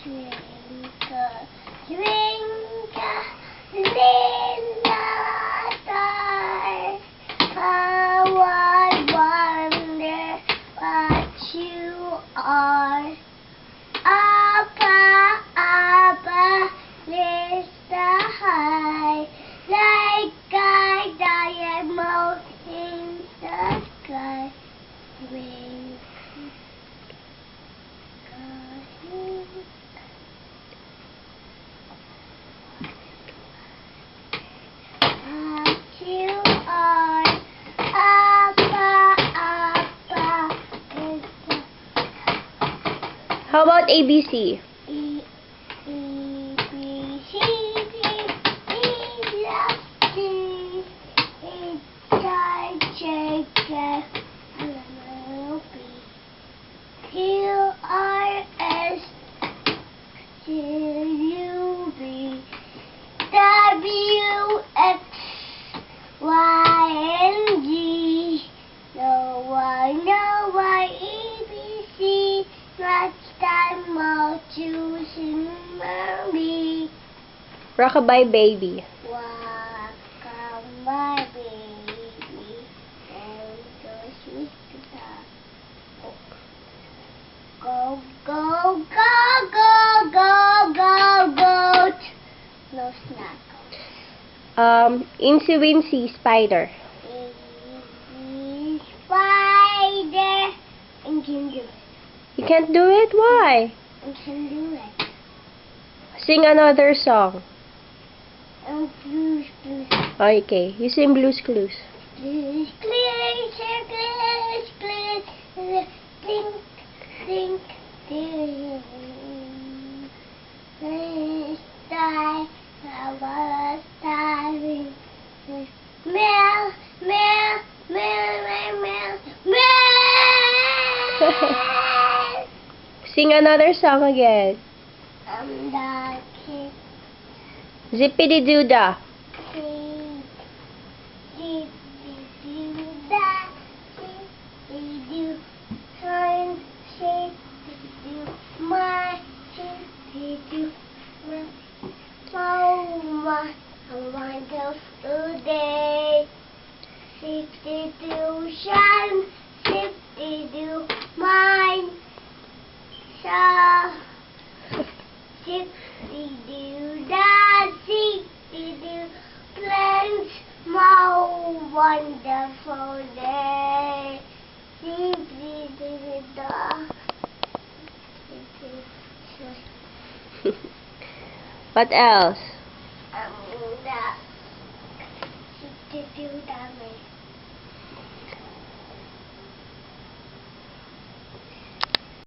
Twinkle, twinkle, little star, how I wonder what you are. Up, up, lift the high, like a diamond in the sky. Twinkle, you are up, How about ABC? E, B, C, D, E, F, G, H, I, J, K, L, M, N, Q, R, S, T, U, V, W, X, Y, and Z. No Y, E, B, C. Much time more choosing me. Rockabye Baby. Welcome, my baby, and go sweet go, go, go, go, go, go, go. No snack. Incy Wincy Spider. Spider and can do it. You can't do it? Why? I can do it. Sing another song. Blues, blues. Okay, you sing Blues Clues. Blues, blues, blues, blues. Think, think, think. Star, our starving. Meow, meow, meow, meow, meow, meow. Sing another song again. I'm the kid. Zippity-doo-dah. Zippity-doo-dah, turn, zippity-doo, my zippity-doo, my a wonderful day. Zippity-doo, shine, zippity-doo, mine. Zippity-doo-dah, zippity-doo, plans more wonderful day. Zippity-doo-dah. What else? Zippity-doo-dah.